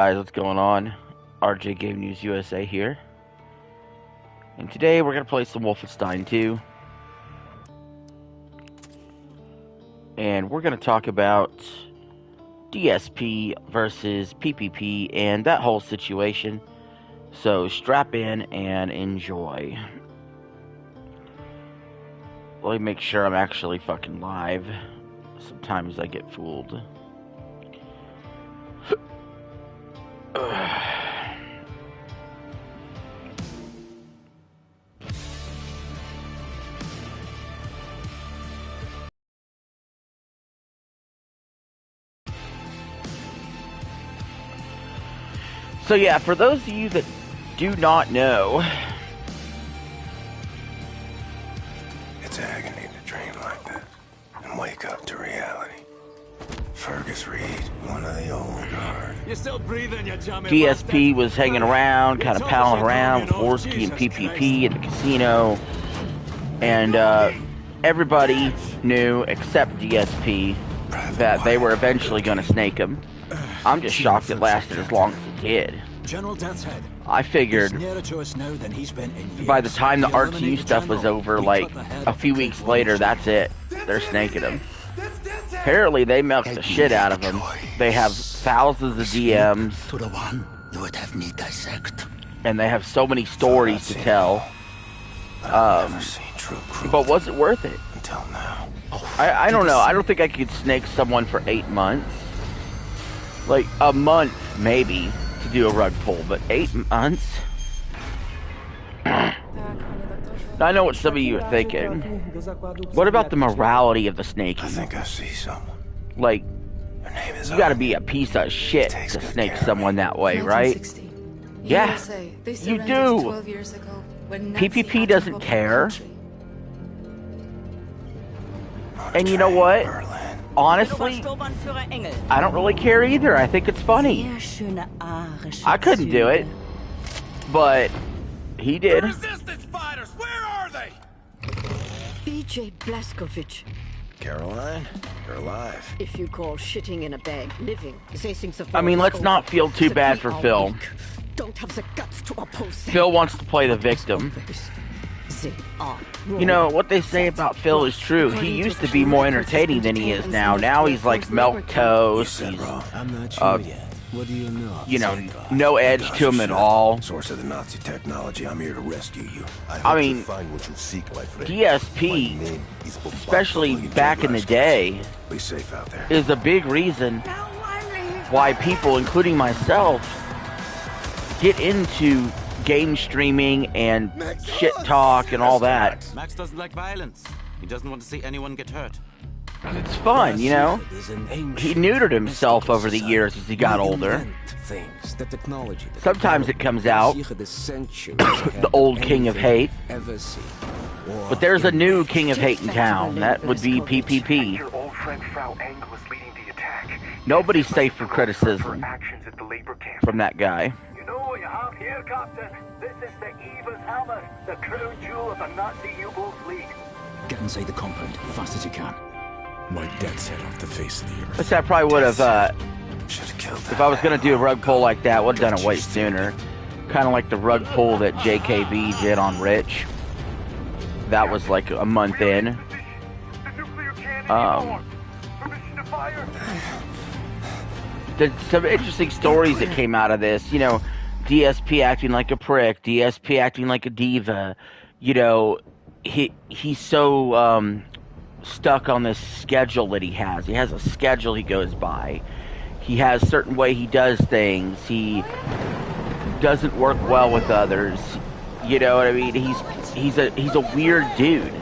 Guys, what's going on? RJ Game News USA here. And today we're going to play some Wolfenstein 2. And we're going to talk about DSP versus PPP and that whole situation. So strap in and enjoy. Let me make sure I'm actually fucking live. Sometimes I get fooled. So yeah, for those of you that do not know, it's agony to dream like that and wake up to reality. Fergus Reed, one of the old guard. You're still breathing, you jamming DSP was hanging around, kind of palling around with Forsky and PPP at the casino, and everybody knew, except DSP, that they were eventually going to snake him. I'm just shocked it lasted as long as it did. General Deathshead. I figured by the time the RTU stuff was over, like a few weeks later, that's it. They're snaking him. Apparently, they milked the shit out of him. They have thousands of DMs. To the one you would have me dissect. And they have so many stories to tell. But was it worth it? Until now. I don't know. I don't think I could snake someone for 8 months. Like, a month, maybe, to do a rug pull, but 8 months? I know what some of you are thinking. What about the morality of the snaking? I think I see someone. Like, you gotta be a piece of shit to snake someone that way, right? Yeah, you do. PPP doesn't care. And you know what? Honestly, I don't really care either. I think it's funny. I couldn't do it, but he did. Resistance fighters, where are they? BJ Blazkowicz. Caroline, you're alive. If you call shitting in a bag living, I mean, let's not feel too bad for Phil. Don't have the guts to oppose. Phil wants to play the victim. You know, what they say about Phil is true. He used to be more entertaining than he is now. Now he's like milk toast. He's, What do you know? you know, no edge to him at all. Source of the Nazi technology, I'm here to rescue you. I mean, DSP, especially back in the day, Be safe out there. is a big reason why people, including myself, get into game streaming and shit talk and all that. Max doesn't like violence. He doesn't want to see anyone get hurt. It's fun, you know? He neutered himself over the years as he got older. Sometimes it comes out, the old king of hate. But there's a new king of hate in town. That would be PPP. Nobody's safe from criticism from that guy. You know what you have here, Captain? This is the Eva's Hammer, the crown jewel of the Nazi U-boat fleet. Get inside the compound, fast as you can. My dad's head off the face of the earth. Which I probably would have, Should've killed if that I was going to man. do a rug pull like that, would have done it way sooner. Kind of like the rug pull that JKB did on Rich. That was like a month in. The nuclear cannon permission to fire. There's some interesting stories that came out of this. You know, DSP acting like a prick, DSP acting like a diva. You know, he's so stuck on this schedule that he has. He has a schedule he goes by. He has a certain way he does things. He doesn't work well with others. You know what I mean? He's a weird dude.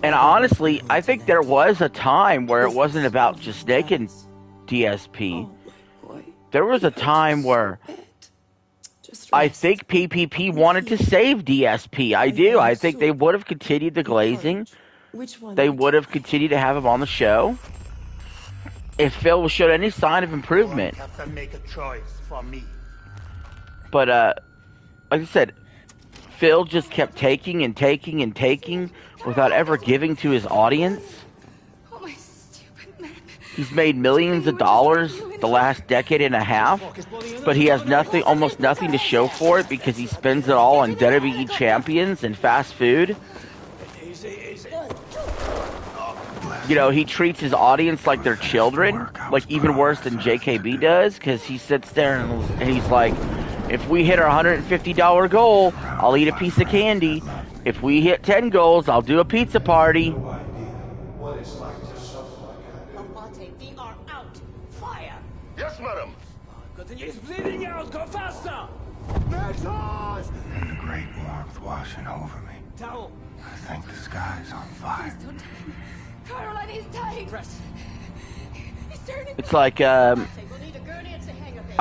And honestly, I think there was a time where it wasn't about just snaking DSP. There was a time where I think PPP wanted to save DSP. I do. I think they would have continued the glazing. They would have continued to have him on the show if Phil showed any sign of improvement. But, like I said, Phil just kept taking and taking and taking without ever giving to his audience. Oh, my stupid man. He's made millions of dollars the last decade and a half, but he has nothing, almost nothing to show for it because he spends it all on WWE champions and fast food. You know, he treats his audience like they're children, like even worse than JKB does, because he sits there and he's like, if we hit our $150 goal, I'll eat a piece of candy. If we hit 10 goals, I'll do a pizza party. We are out. Fire! Yes, madam. He's bleeding out. Go faster. And the great warmth washing over me. Towel. I think the sky's on fire. Caroline, he's dying. Press. He's turning. It's like, I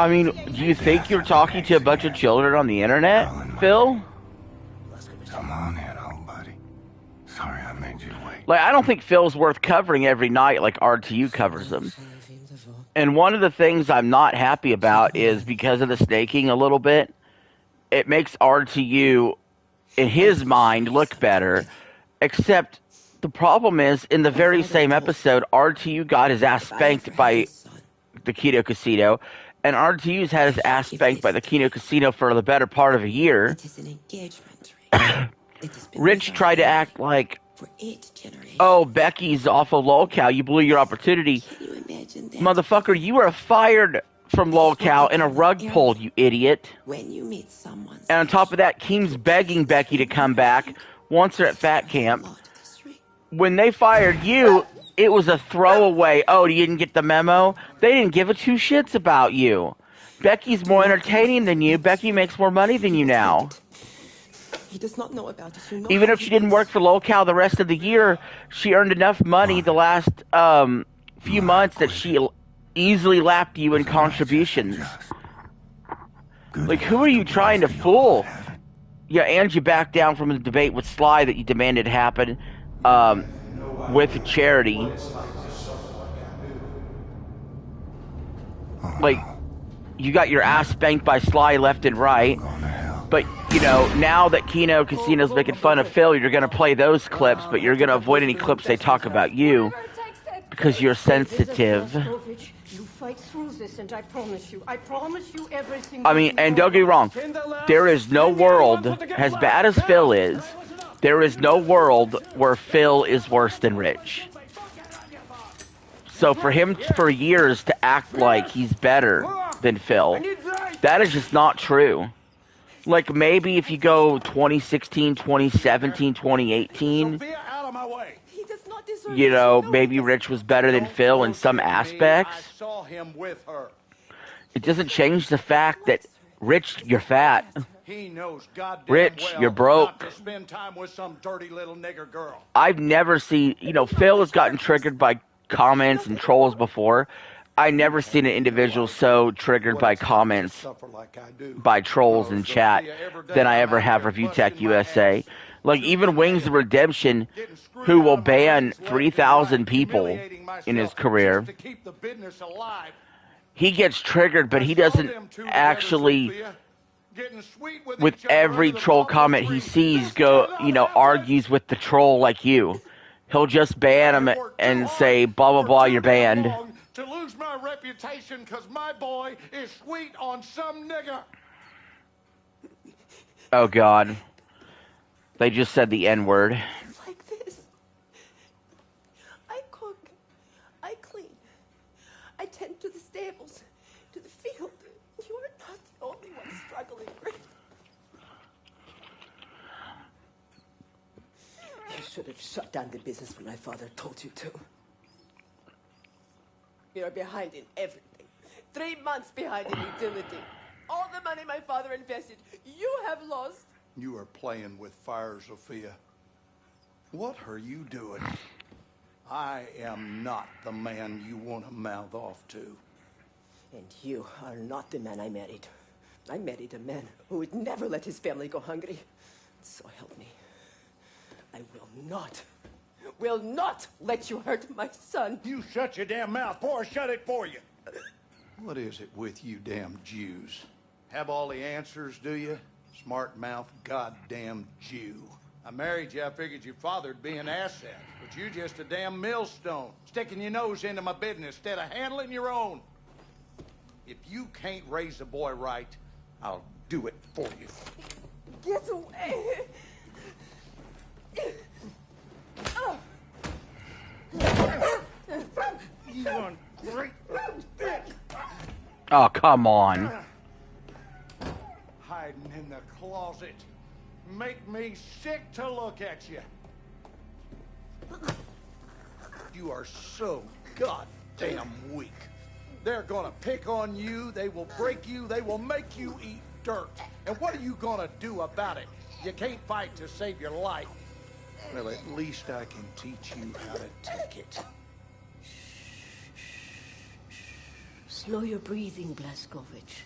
mean, do you think you're talking to a bunch of children on the internet, Phil? Come on in, old buddy. Sorry I made you wait. Like, I don't think Phil's worth covering every night like RTU covers him. And one of the things I'm not happy about is because of the snaking a little bit, it makes RTU, in his mind, look better. Except the problem is, in the very same episode, RTU got his ass spanked by the Kino Casino, and RTU's had his ass spanked by the Kino Casino for the better part of a year. Rich tried to act like, oh, Becky's off of lolcow, you blew your opportunity. Motherfucker, you were fired from lolcow in a rug pull, you idiot. And on top of that, Keem's begging Becky to come back, wants her at Fat Camp. When they fired you, it was a throwaway, oh, you didn't get the memo? They didn't give a two shits about you. Becky's more entertaining than you. Becky makes more money than you now. He does not know about it. Even if she didn't work for lolcow the rest of the year, she earned enough money the last few months that she easily lapped you in contributions. Like, who are you trying to fool? Yeah, and you backed down from the debate with Sly that you demanded happen with charity. Like, you got your ass spanked by Sly left and right. But, you know, now that Kino Casino's making fun of Phil, you're going to play those clips, but you're going to avoid any clips they talk about you because you're sensitive. You fight through this, and I promise you everything. I mean, and don't get me wrong, there is no world, as bad as Phil is, there is no world where Phil is worse than Rich. So for him, for years, to act like he's better than Phil, that is just not true. Like, maybe if you go 2016, 2017, 2018, you know, maybe Rich was better than Phil in some aspects. It doesn't change the fact that, Rich, you're fat. Rich, you're broke. I've never seen, you know, Phil has gotten triggered by comments and trolls before. I never seen an individual so triggered by comments by trolls in chat than I ever have Review Tech USA. Like, even Wings of Redemption, who will ban 3,000 people in his career, he gets triggered, but he doesn't actually, with every troll comment he sees, go, you know, argues with the troll like you. He'll just ban him and say, blah, blah, blah, you're banned. To lose my reputation because my boy is sweet on some nigger. Oh, God. They just said the N-word. Like this. I cook. I clean. I tend to the stables, to the field. You are not the only one struggling, Rick. You should have shut down the business when my father told you to. You're behind in everything. 3 months behind in utility. All the money my father invested, you have lost. You are playing with fire, Sophia. What are you doing? I am not the man you want to mouth off to. And you are not the man I married. I married a man who would never let his family go hungry. So help me. I will not let you hurt my son. You shut your damn mouth, or shut it for you. What is it with you damn Jews? Have all the answers, do you? Smart mouth goddamn Jew. I married you, I figured your father'd be an asset. But you're just a damn millstone, sticking your nose into my business instead of handling your own. If you can't raise the boy right, I'll do it for you. Get away! You want great bitch! Oh, come on. Hiding in the closet. Make me sick to look at you. You are so goddamn weak. They're gonna pick on you, they will break you, they will make you eat dirt. And what are you gonna do about it? You can't fight to save your life. Well, at least I can teach you how to take it. Slow your breathing, Blazkowicz.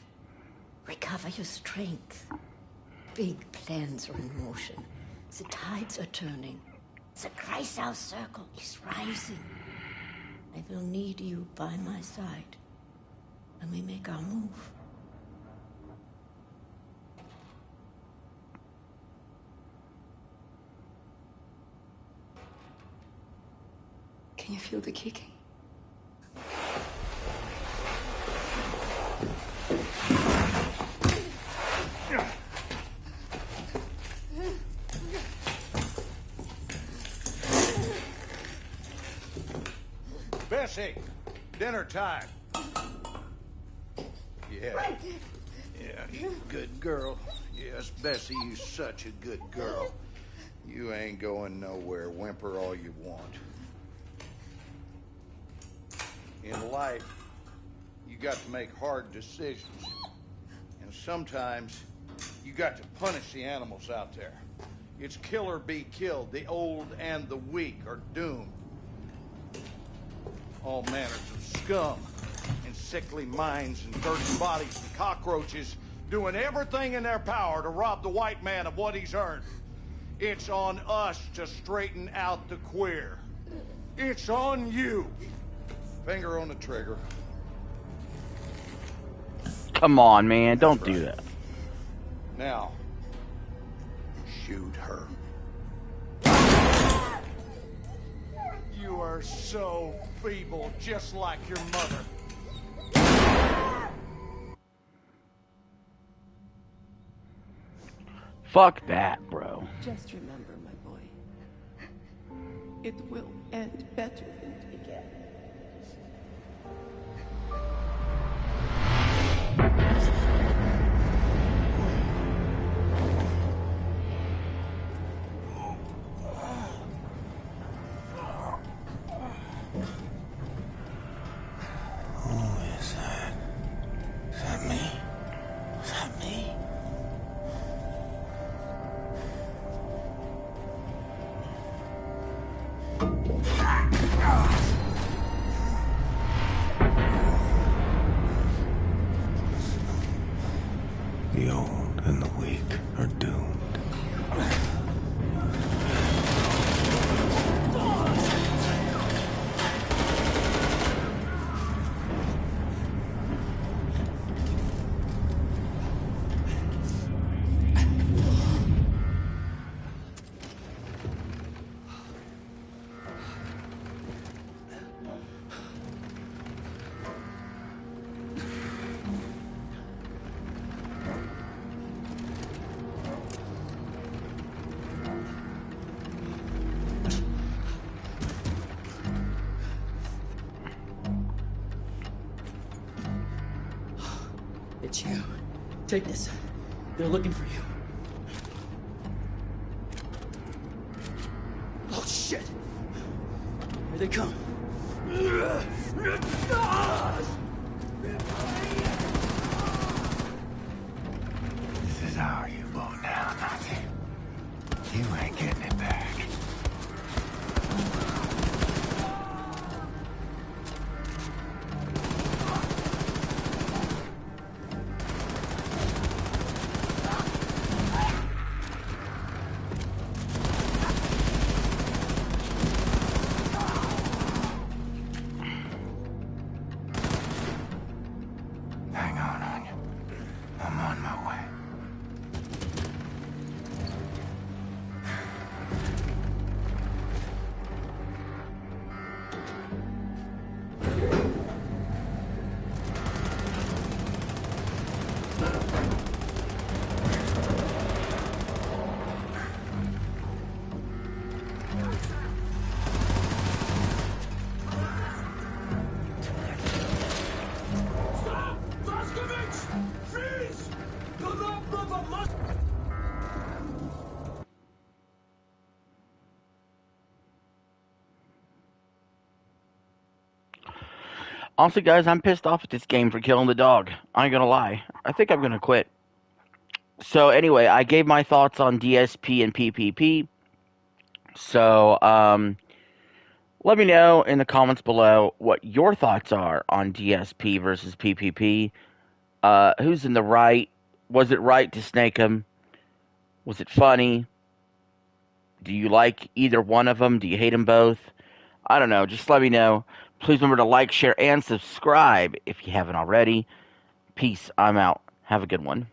Recover your strength. Big plans are in motion. The tides are turning. The Kreisau circle is rising. I will need you by my side when we make our move. Can you feel the kicking? Bessie, dinner time. Yeah. Yeah, good girl. Yes, Bessie, you such a good girl. You ain't going nowhere. Whimper all you want. In life, you got to make hard decisions. And sometimes, you got to punish the animals out there. It's kill or be killed. The old and the weak are doomed. All manners of scum and sickly minds and dirty bodies and cockroaches doing everything in their power to rob the white man of what he's earned. It's on us to straighten out the queer. It's on you. Finger on the trigger. Come on, man. Don't do that. Now, shoot her. You are so feeble, just like your mother. Fuck that, bro. Just remember, my boy. It will end better than it began. The old and the weak are doomed. It's you. Take this. They're looking for you. Oh, shit! Here they come. This is how you go now, Nazi. You ain't getting it back. Honestly, guys, I'm pissed off at this game for killing the dog. I ain't gonna lie. I think I'm gonna quit. So anyway, I gave my thoughts on DSP and PPP. So let me know in the comments below what your thoughts are on DSP versus PPP. Who's in the right? Was it right to snake him? Was it funny? Do you like either one of them? Do you hate them both? I don't know. Just let me know. Please remember to like, share, and subscribe if you haven't already. Peace. I'm out. Have a good one.